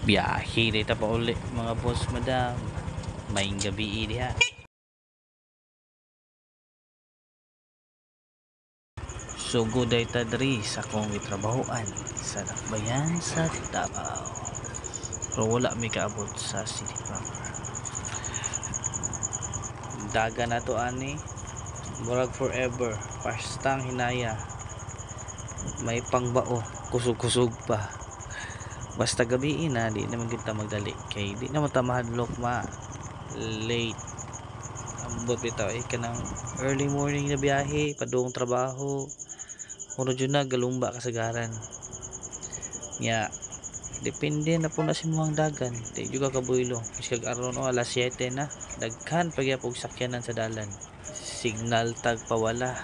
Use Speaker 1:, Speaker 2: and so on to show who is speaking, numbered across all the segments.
Speaker 1: Biyahe dito pa uli mga boss madam. Maing gabi diha. Sugod dayta diri sa akong gitrabahoan sa Dakbayan sa Davao. Pero wala may kaabot sa city proper. Daga na to ani. Murag forever. Pastang hinaya. May pangbao. Kusog-kusog pa. Basta gabi na di naman kita magdali kay di naman ta mahadlok ma late ambot bitaw kanang early morning na biyahe padung trabaho muro jud na galumba kasagaran nya depende na po na si mga dagan di juga kabuylo miskag aron o alas 7 na daghan pagyapog sakyanan sa dalan signal tag pawala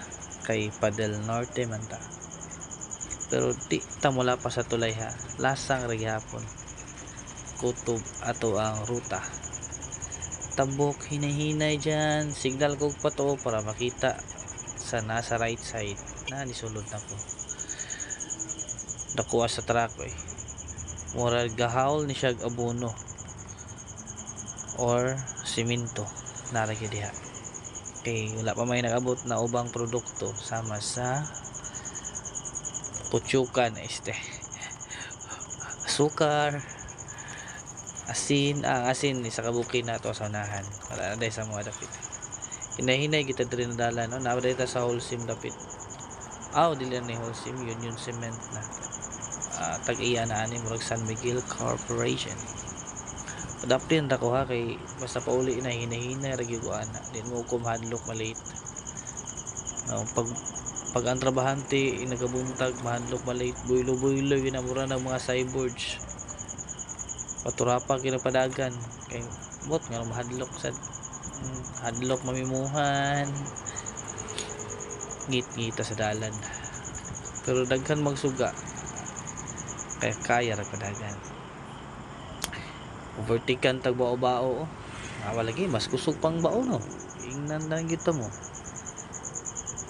Speaker 1: kay Padel Norte man ta pero di ta mula pa sa tulay ha lasang ragyapon kutob ato ang ruta tabok hinay-hinay dyan signal kog pa to para makita sa nasa right side na nisulod na ko nakuha sa truck murag gahawl ni siyag abono or simento naragyo diha kay wala pa may nagabot na ubang produkto sama sa putsukan asukar asin sa kabuki na to sa unahan wala na dahil sa mga dapit hinahinay kita diri na dalan no nawa dahil sa wholesale dapit dili na wholesale Union Cement na tag-iya na ani murag San Miguel Corporation adaptin ra ko ha kay basta pauli na hinahinay ra gyud ko ana din mo ko mahadlok malate no, pag ang trabahante nagabuntag mahadlok malate buylo ginamura ng mga cyborgs paturapa kinapadagan kay bot nga mahadlok sa hadlok mamimuhan ngit-ngita sa dalan pero daghan magsuga kaya ra padagan overtikan tag bao-bao lagi mas kusog pang bao no ingnan lang gito mo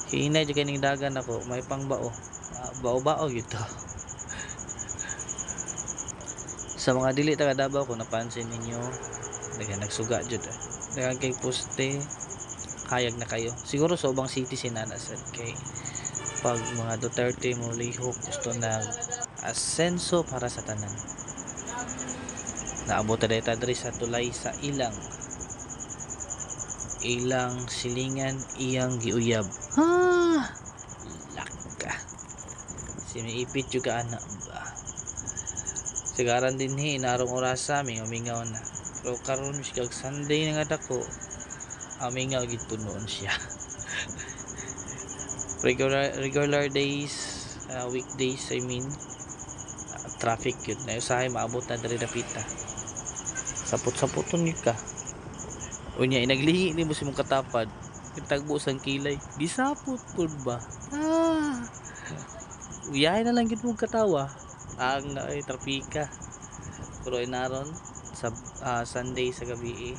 Speaker 1: hinay jud kaning dagan ako may pang bao gito sa mga dili taga Davao kung napansin ninyo daghan nagsuga jud daghan kay poste hayag na kayo siguro sa ubang city sinanasad kay pag mga Duterte mo lihok gusto na asenso para sa tanan naabot na diri sa tulay sa ilang silingan iyang giuyab laka siniipit juga anak ba sigaran din narong orasa may umingaw na pero karon miskag Sunday nga dako amingaw gid punoon siya regular days weekdays traffic yun na usahay maabot na diri dapita sapot-sapoton yun ka unya inaglihi ni mo si mong katapad kitagbo sang kilay gisapot pud ba uyahay na lang gid mong katawa ang trapika pero inaron sa Sunday sa gabi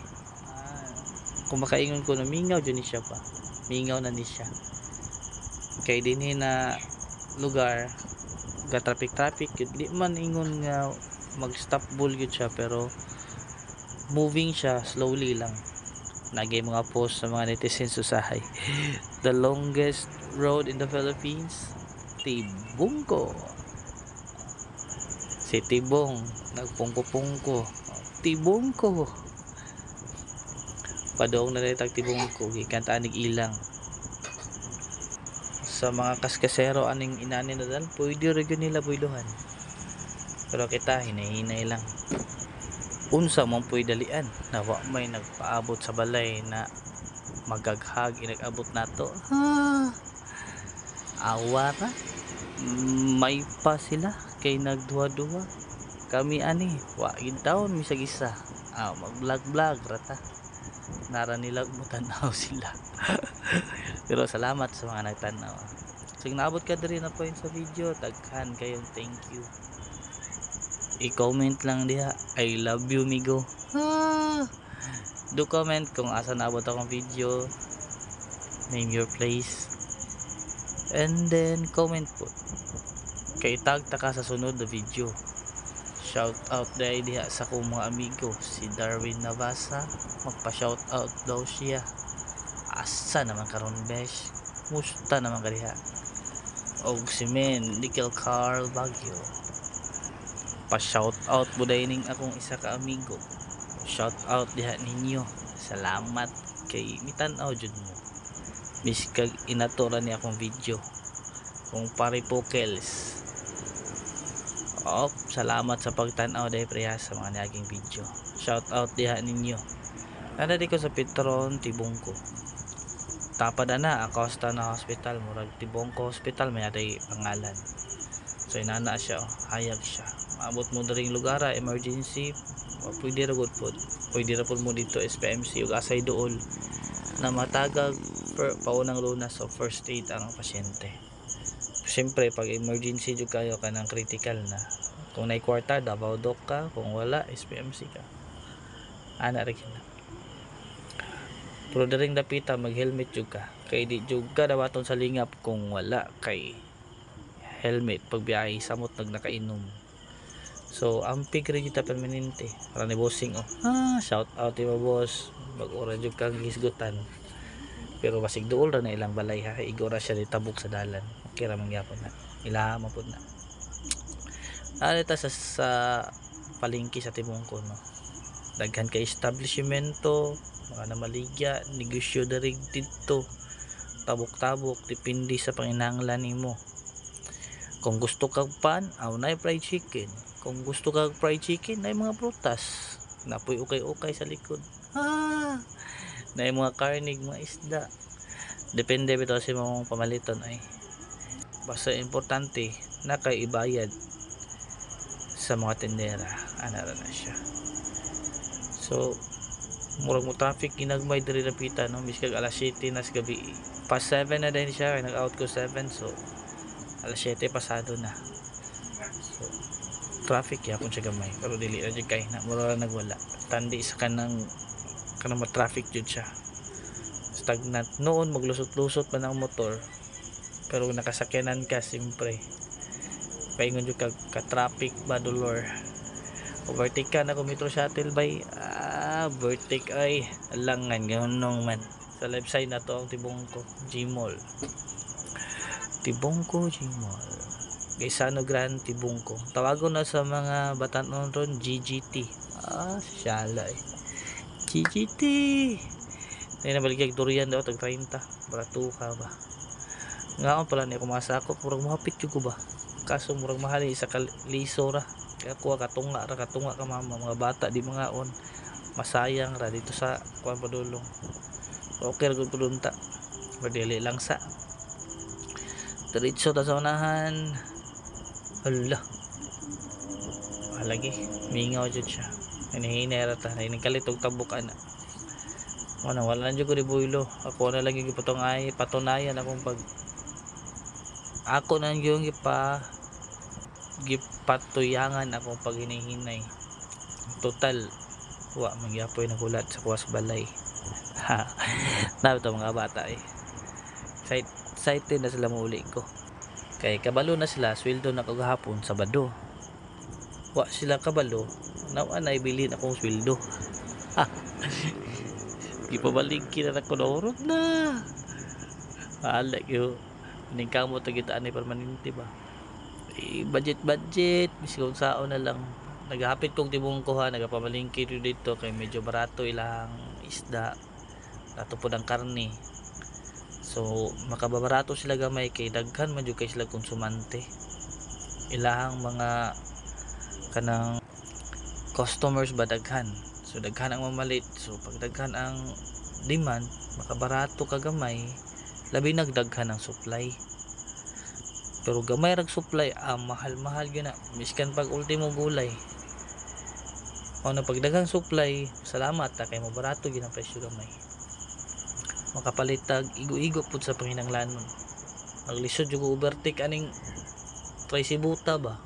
Speaker 1: kung makaingon ko na mingaw dyan ni siya pa mingaw na ni siya kay dinhi na lugar ga traffic di man ingon nga mag stop bull gyud siya pero moving siya slowly lang nagay mga post sa mga netizens usahay the longest road in the Philippines Tibungko si Tibong nagpungko-pungko Tibungko padong na tag Tibungko gikantaan nig ilang sa mga kaskasero aning inani na dal pwede ra gyud nila buylohan pero kita hinay-hinay lang unsa man puy dalian na wa may nagpaabot sa balay na magaghag inag-abot nato awara may pa sila kay nagduwa-duwa kami ani wa gid taon misag isa mag-vlog rata nara nila mutanaw sila pero salamat sa mga nagtanaw kung naabot ka diri na point sa video daghan kayong thank you i-comment lang diha I love you migo do comment kung asa naabot akong video name your place and then comment po kay tag ta ka sa sunod na video Shout out dahil diha sa kong mga amigo si Darwin Navasa, magpa shout out daw siya. Asa naman karon besh, musta naman ka diha. Og si Men Nickel Carl Baguio, pa shout out buday ning akong isa ka amigo. Shout out diha ninyo, salamat kay mitan-aw jud mo biskag inaturan ni akong video kung pare Pokels. Salamat sa pagtan-aw dahil preha sa mga naging video. Shout out diha ninyo. Nada di ko sa Petron Tibungko. Tapad na Acosta na hospital, murag Tibungko hospital may aday pangalan. So inana siya, hayag siya. Maabot mo daring lugar, emergency, pwede ra gud pod. Pwede ra pod mo dito SPMC ug asay duol na matagag paunang lunas o first aid ang pasyente. Siyempre pag emergency jud kayo kanang critical na, kung nay kwarta Davao Doc ka, kung wala SPMC ka, ana ra kina. Pero daring dapita mag helmet jud ka, kay di jud ka dawaton sa lingap kung wala kay helmet pag biyahe samot nakainom. So ampig rin kita permanente para ni bossing shout out iba boss, mag-ura jud kang hisgutan. Pero basig duol ra na ilang balay ha, igora siya ditabok sa dalan, okay ra man gyapon na, ilaha man pud na. Alita sa palengke sa Tibungko no, daghan kay establishmento, mga namaligya, negosyo dari dito, tabok-tabok, depende sa panginahanglan nimo. Kung gusto kag pan, nay fried chicken. Kung gusto kag fried chicken, nay mga prutas, napoy ukay-ukay sa likod. Nay mga karnig, mga isda, depende bitaw sa imong pamaliton ay. Basta importante na kay ibayad sa mga tendera, ana ra na siya. So murag mo traffic ginagmay diri rapita no, miskag alas 7 na sa gabi, pas 7 na din siya, kay nag-out ko 7, so alas 7 pasado na. So traffic yapon siya gamay, pero dili ra jud kay na mura nagwala, tandi sa kanang ma-traffic jud siya, stagnant. Noon maglusot-lusot pa ng motor, pero nakasakyanan ka simpre paingon jud ka traffic ba dolor. Overtake ka na kung metro shuttle bay, overtake ay alangan ganong man. Sa left side na to ang Tibungko Gmall, Tibungko Gmall, Gaisano Grand Tibungko, tawagon na sa mga batanon ron GGT. Shala GGT ay nabaligag durian daw tag 30 barato ka ba nga pala ni kumasakop, murag mahapit jud ko ba, kaso murag mahal sa liso ra, kaya kuha katunga ka mama, mga bata di mga on, masayang ra dito sa kuan padulong. Okay ra gud pudunta, padili lang sa diretso ta sa unahan. Hala lagi mingaw jud siya, hinihinera ta, nagkalitog tabok ana. Wala lang jud ko di builo, ako na lagi gipatong ay patunayan akong pag ako nang yung gipatuyangan akong pag hinihinay. Total wa magyapoy nagulat sa kuwas balay. Nabito mga bata excited na sila mauli ko, kay kabalo na sila, sweldo na kagahapon Sabado. Wa sila kabalo, nawa na ibilin akong sweldo. Gipabalik na ko na urot na. Alak yo ning kamo tagitaan ni permanente ba. Budget bisikong sao na lang. Naghapit kong Tibungko ha, nagapamalingki dito kay medyo barato ilang isda, barato po ng karne. So makababarato sila gamay kay daghan man jud kay sila konsumante. Ilahang mga kanang customers ba daghan, so daghan ang mamalit. So pag daghan ang demand, makabarato ka gamay, labi nagdaghan ang supply. Pero gamay rag supply, mahal gyud na, miskan pag ultimo gulay. Na pag daghang supply, salamat ta kay mabarato gyud ang presyo gamay. Makapalit tag igo-igo pud sa panginahanglanon. Naglisod jud ko overtake aning trisibuta ba.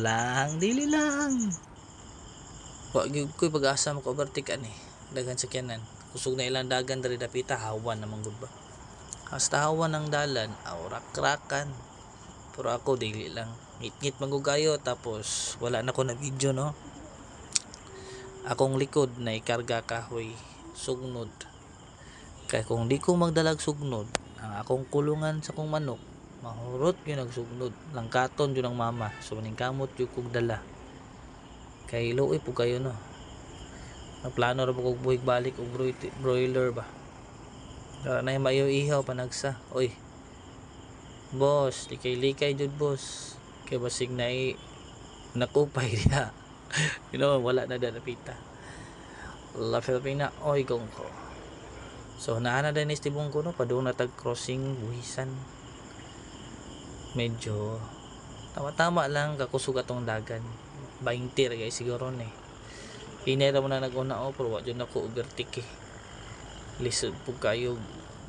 Speaker 1: Lang, dili lang. Wa gyud ko'y pag-asa mo ka-overtake ani. Daghan sakyanan. Kusog na ilang dagan diri dapita, hawan naman gud ba. Hasta hawan ng dalan, rak-rakan. Pero ako dili lang. ngit-ngit mangugayo, tapos wala na ko na video, no. Akong likod na ikarga kahoy sugnod, kay kung di ko magdalag sugnod, ang akong kulungan sa kong manok mahurot yun nagsugnod, langkaton yun ang mama, so maning kamot yun kong dala, kay luoy po kayo, no. Naplano ra po kong buhig balik og broiler ba, para na mayo ihaw panagsa. Oy boss, likay-likay jud boss, kay basig na nakupay diha. Wala na dadapita La Filipina. Oy gong ko, so naana din istibong ko, no, padung na tag crossing buhisan, medyo tama-tama lang kakusog atong dagan 20 ra guys siguro ni. Hinay ra mo na nag-una pero wa jud nako overtake, lisod po kayo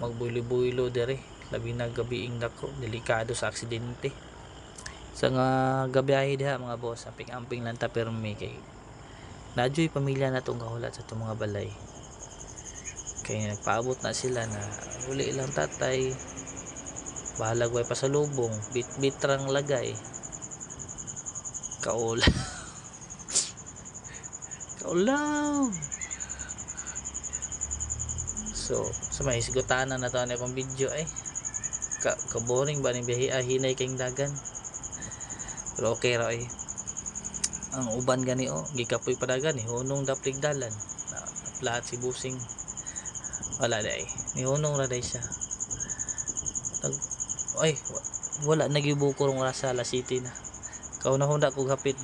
Speaker 1: magbuylo-buylo dere, labi na gabiing dako, delikado sa aksidente. Sa nga gabiyahe diha mga boss, amping-amping lang ta permi, kay nadyoy pamilya na tong kahulat sa itong mga balay, kay nagpaabot na sila na uli ilang tatay, bahalag way pasalubong, bit-bitrang lagay, kaula kaulaw. So sa may isgutanan na to na akong video ay ka-boring ba ning biyahe, hinay kayong dagan, pero okay ra ay. Ang uban gani gikapoy padagan ni hunong daplig dalan na lahat si busing wala day ni hunong ra day siya wala nagibuko rong sa La City na kauna-huna ko hapit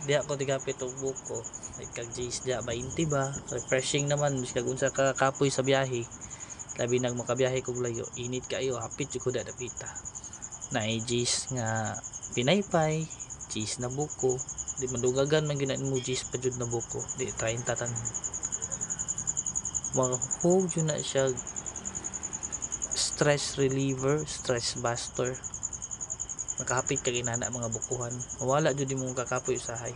Speaker 1: di ako tigapit og buko like kag J's dia 20 ba, refreshing naman biskag unsa ka kapoy sa biyahe, labi nag makabiyahe kog layo, init kayo, hapit jud ko dapita na J's nga pinaypay, J's na buko, di madugagan man ginain mo J's pa jud na buko, di 30 tanan mahug yun na siya, stress reliever, stress buster, makahapit kag inana mga bukuhan, wala jud imong kakapoy usahay,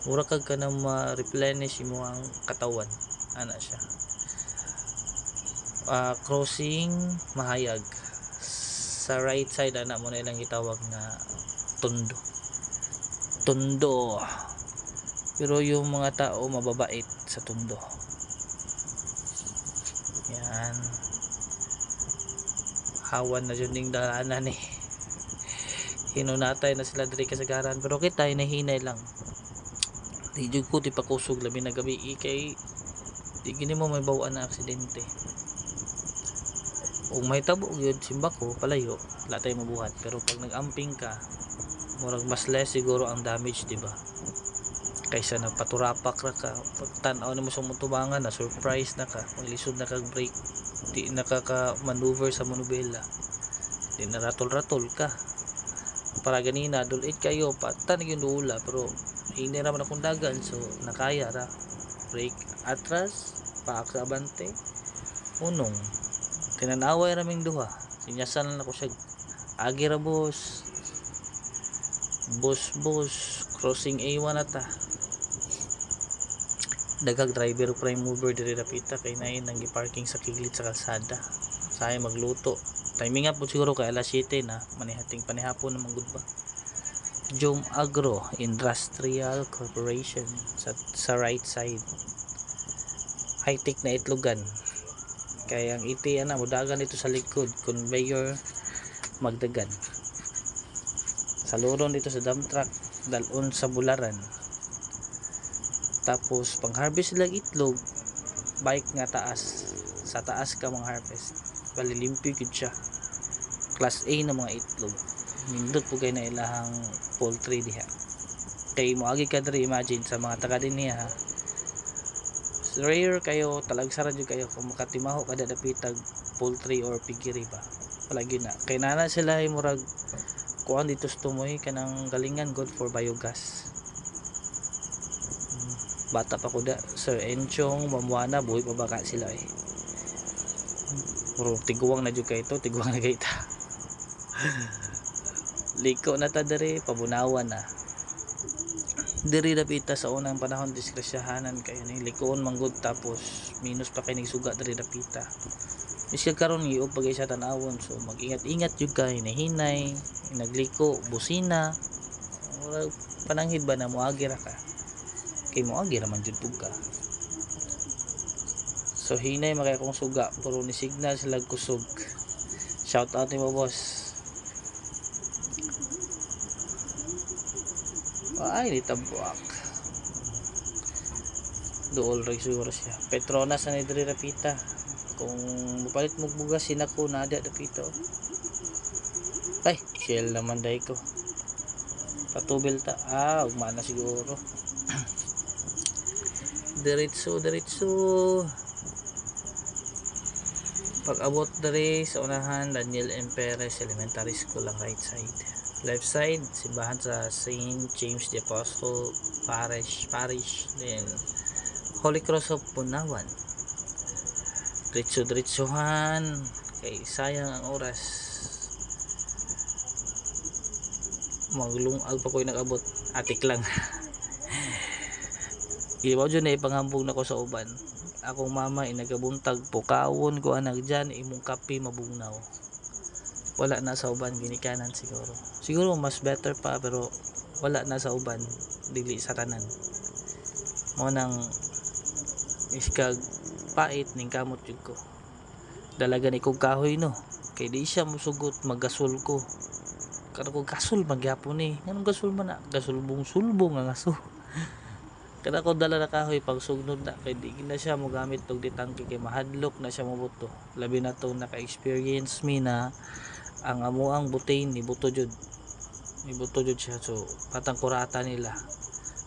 Speaker 1: mura kag ka na ma-replenish imo ang katawan, ana siya. Crossing mahayag sa right side, ana mo na ilang gitawag na tundo, pero yung mga tao mababait sa tundo. Yan, hawan na dyan yung daanan hinunatay na sila diri kasagaran, pero kita hinahinay lang, di jud ko ti pakusog labi na gabi, kay di gini mo may bawaan na aksidente. Ug may tabo gyud simbako palayo, wala tay mabuhat, pero pag nag-amping ka murag mas less siguro ang damage, diba, kaysa nagpaturapak ra ka, pagtan-aw nimo sa mutubangan na surprise na ka, maglisod na kag brake, di nakaka-maneuver sa manubela, di na ratol-ratol ka, para ganina dulit kayo patan yung dula, pero hindi naman akong dagan, so nakaya ra, brake atras, paak sa abante, unong tinanaway raming duha, sinyasan lang ako siya, agi ra boss, crossing A1 ata, dagag driver prime mover diri rapita, kay nain nang gi-parking sa kiglit sa kalsada, saya magluto, timing up po siguro kay alas 7 na, manihating panihapon na manggod ba. Jom Agro Industrial Corporation sa right side, high-tech na itlogan, kaya ang iti ana mudagan dito sa likod, conveyor magdagan, saluron dito sa dump truck, dalon sa bularan, tapos pang harvest lang itlog, bike nga sa taas ka mga harvest, palilimpyo gud siya, class A na mga itlog, nindot po kayo na ilahang poultry diha, kay moagi ka diri, imagine sa mga taga din niya rare kayo, talagsara jud kayo kung makatimaho kada dapitag poultry or piggery ba, palagi na kay nana sila murag kuan dito sa tumoy kanang galingan good for biogas. Bata pa ko da Sir Enchong Mamuana, buhay pa baka sila puro tiguang na jud kay ito, tiguang na gayta liko na ta diri, pabunawan na diri dapita sa unang panahon, diskrasyahanan kayo ni likoon manggod, tapos minus pa kay nigsuga diri dapita, isya karon giog pagay sa tanawon, so mag-ingat-ingat jud kay, hinay nagliko, busina, Murag pananghid ba na moagi ra ka, kay moagi ra man jud pug ka. So hinay makay kong suga, puro ni signal sila kusog. Shout out ni mo boss. Ay ni tabuak. Dool ray siguro siya. Petronas na ni diri rapita. Kung mapalit mo bugas sinako na ada dapito. Ay, shell naman day ko. Patubil ta. Ugma na siguro. Diretso. Pag abot diri sa unahan, Daniel M. Perez Elementary School ang right side. Left side, simbahan sa St. James the Apostle Parish. Then Holy Cross of Punawan. Diretsuhan kay sayang ang oras. Maglungag pa ko'y nag-abot, atik lang. Ibaw dyan panghambog na ko sa uban. Akong mama nagabuntag pukawon ko anak dyan, imong kape mabugnaw. Wala na sa uban, ginikanan siguro mas better pa, pero wala na sa uban, dili sa tanan. Mo nang iskag pait ning kamot jud ko. Dalaga ni kog kahoy no, kay di siya musugot, maggasol ko. Kada ko gasol magyapon ni. Anong gasol man na? Gasulbong ang aso. Kada ko dala na kahoy pag sugnod na kay di na siya mo gamit tog ditangke kay mahadlok na siya mobuto. Labi na to naka-experience mi na ang amuang butain ni buto jud. Ni buto jud siya, so patang kurata nila.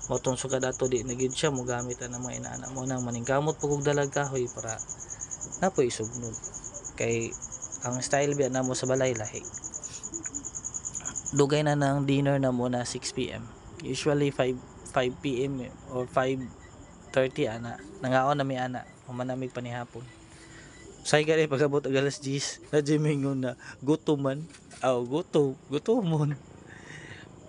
Speaker 1: Motong sugad ato di nagid siya mo gamit ang mga inaana mo nang maningkamot pugog dalag kahoy para napoy sugnod. Kay ang style biya na mo sa balay lahi. Dugay na ng dinner na muna 6 PM. Usually 5 PM or 5:30 ana. Nangaon na mi ana, mamanamig panihapon. Say gani pagabot ag alas 10, na jimingon na gutuman. Gutomon.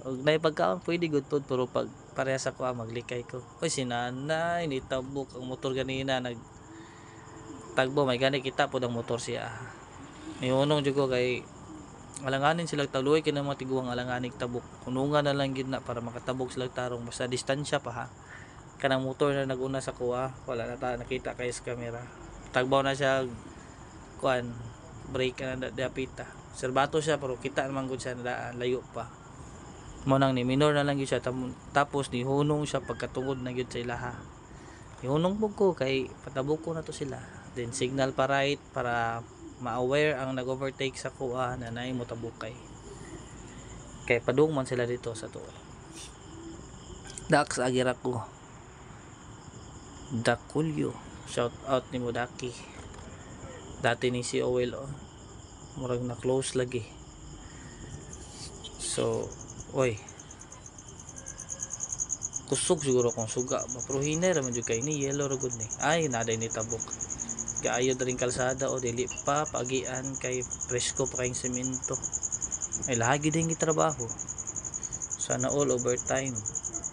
Speaker 1: Og nay pagkaon pwede good food, pero pag parehas ako maglikay ko. Oy si nanay ni tabok ang motor ganina tagbo, may gani kita pod ang motor siya. Niunong jud ko kay alanganin sila taluoy kay mga tiguang alanganig tabok. Unungan na lang gid na para makatabok sila tarong basta distansya pa ha. Kanang motor na naguna sa kuha, wala na ta nakita kay sa camera. Tagbaw na siya kuan, brake na dapita. Serbato siya pero kita naman gud siya na layo pa. Mo nang ni minor na lang gyud siya tapos ni hunong siya pagkatungod na gyud sa ilaha. Ihunong pug ko kay patabok ko na to sila. Then signal pa right para ma-aware ang nag-overtake sa kuha na naay mo tabukay. Kay padung man sila dito sa tuwa. Dax agira ko. Dakulyo. Shout out ni mo Daki. Dati ni si Owel murag na close lagi. So, oy. Kusog siguro kung suga. Pero hinay raman jud kay ni yellow ra gud ni. Ay naday ni tabok. Kaayod ring kalsada o dili pa pagian kay presko pa kayong semento. Ay lagi din gitrabaho. Sana all overtime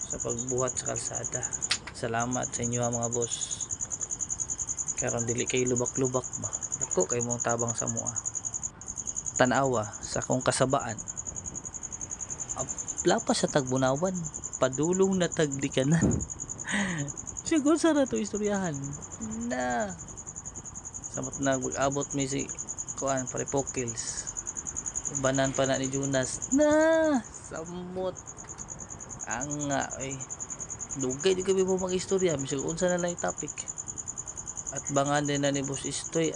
Speaker 1: sa pagbuhat sa kalsada. Salamat sa inyo mga boss. Karon dili kay lubak-lubak ba. Dako kay mong tabang sa mua. Tanawa sa akong kasabaan. Lapas sa tagbunawan, padulong na tagdikanan. Siguro sana to istoryahan. Na samot na mag-abot mi si kuan Paripokils. Banan pa na ni Jonas. Na samot anga ay dugay di kami mo mag-istorya bisag unsa na lang topic. At bangan din na ni Boss Istoy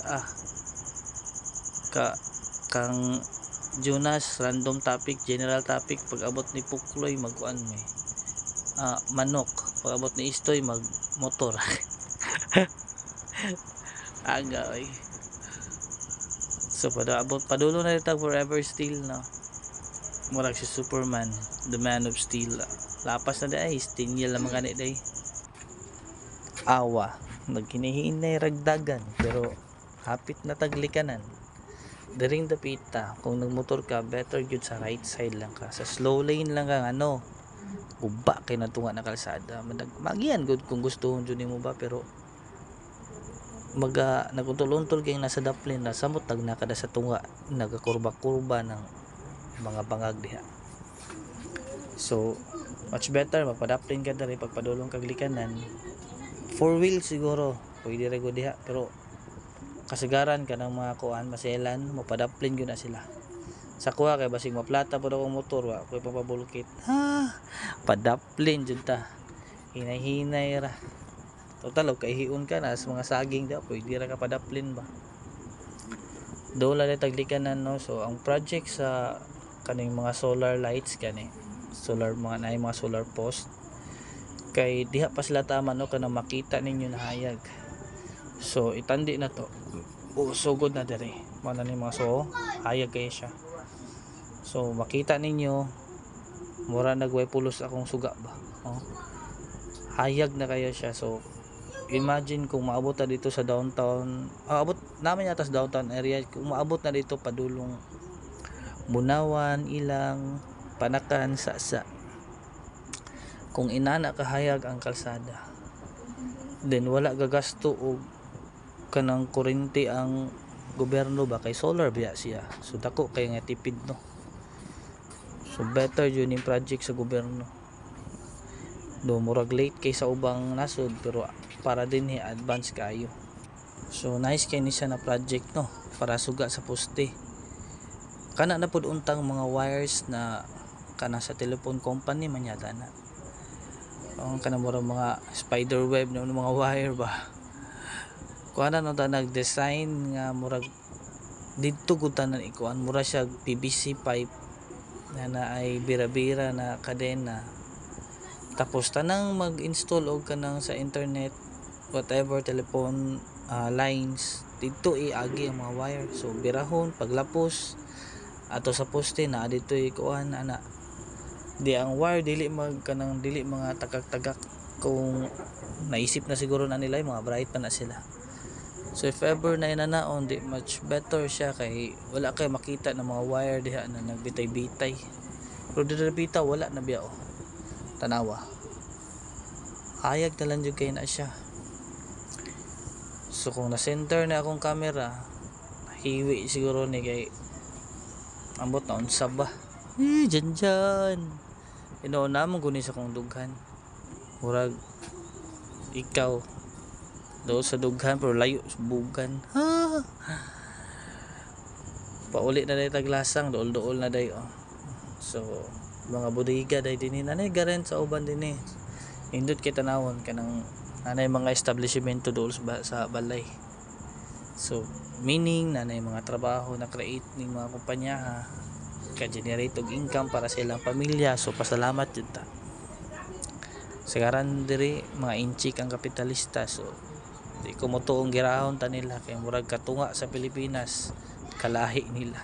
Speaker 1: kang Jonas random topic, general topic. Pag abot ni Pukloy magkuan mi manok. Pag abot ni Istoy mag motor. Aga ay. So padulo na ito forever still no. Murag si Superman, the man of steel. Lapas na day, stinyel na mga day. Awa, nagkinihinay ragdagan pero hapit na taglikanan. Daring dapita, kung nagmotor ka, better jud sa right side lang ka. Sa slow lane lang ka uba kay natunga na kalsada. Magian good kung gusto jud nimo ba, pero naguntol-untol kay nasa daplin na samot nagnakada sa tunga, nagakurba-kurba ng mga bangag diha. So much better magpadaplin ka diri pagpadulong kag likanan. 4 wheel siguro pwede ra gud diha, pero kasagaran ka ng mga kuan maselan mapadaplin gyud na sila. Sa kuha kay basig maplata pud akong motor wa koy papabulkit. Padaplin jud ta. Hinay-hinay ra. Total og kaihion ka na sa mga saging da pwede ra ka padaplin ba. Dola na taglikanan no. So ang project sa kaning mga solar lights kani, solar mga naay mga solar post kay diha pa sila tama no kanang makita ninyo na hayag. So itandi na to. Sugod na diri. Mo na ni mga hayag kay siya. So makita ninyo mura nagway pulos akong suga ba. Hayag na kayo siya. So imagine kung maabot na dito sa downtown, abot namin yata sa downtown area, kung maabot na dito padulong Bunawan, Ilang, Panakan, Sasa. Kung inana kahayag ang kalsada, then wala gagasto og kanang kuryente ang gobyerno ba kay solar biya siya. So dako kay nga tipid no. So better yun yung project sa gobyerno. Do murag late kay sa ubang nasod pero para din advance kayo. So nice kay ni siya na project no para suga sa poste. Kana na pud untang mga wires na kana sa telephone company man yata na. Ang kana mura mga spider web na mga wire ba. Kuana no ta nag-design nga murag didto gud tanan ikuan mura siya PVC pipe na ay bira-bira na kadena. Tapos tanang mag-install og kanang sa internet whatever telephone lines dito iagi ang mga wire. So birahon paglapos ato sa poste na dito ikuan ana di ang wire dili kanang dili mga tagak-tagak kung naisip na siguro na nila mga bright pa na sila. So if ever na inanaon di much better siya kay wala kay makita ng mga wire diha na nagbitay-bitay. Pero dito bitaw wala na biya tanawa. Hayag na lang jud kay na siya. So kung na center na akong camera hiwi siguro ni kay ambot na unsa ba. Dyan. Inoon mo guni sa kong dughan. Murag ikaw do sa dughan pero layo sa bugan. Pauli na day taglasang dool-dool na day So mga bodega day dinhi nanay garen sa uban dinhi. Indot kay tanawon kanang nanay mga establishmento dool sa balay. So meaning nanay mga trabaho na create ning mga kumpanya ka-generate og income para sa ilang pamilya. So pasalamat jud ta. Sagaran diri mga inchik ang kapitalista. So di ko mo tuong girahon ta nila kay murag katunga sa Pilipinas kalahi nila.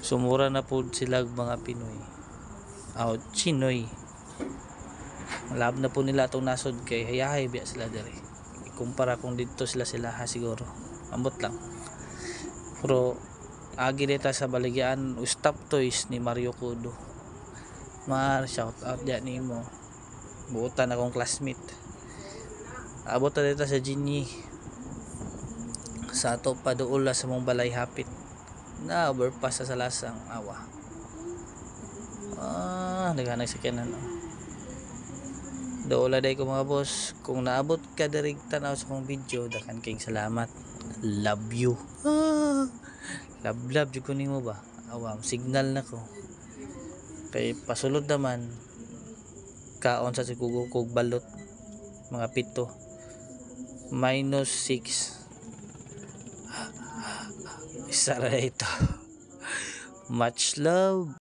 Speaker 1: Sumura na pud sila mga Pinoy. Chinoy. Lab na po nila itong nasod kay hayahay biya sila diri. Ikumpara kung dito sila siguro. Ambot lang. Pero agi dita sa baligyan Stop Toys ni Mario Kudo. Shout out diyan nimo. Buotan akong classmate. Abot ta dito sa Ginny. Sa ato pa dool sa mong balay hapit. Na overpass sa lasang awa. Naghanag sa kanan. Dool day ko mga boss. Kung naabot ka diri tanaw sa kong video, dakan kayong salamat. Love you. Love jud ko nimo ba. Awam signal na ko. Kay pasulod naman kaon sa sigugog kog balot mga pito -6 isa ra ito. Much love.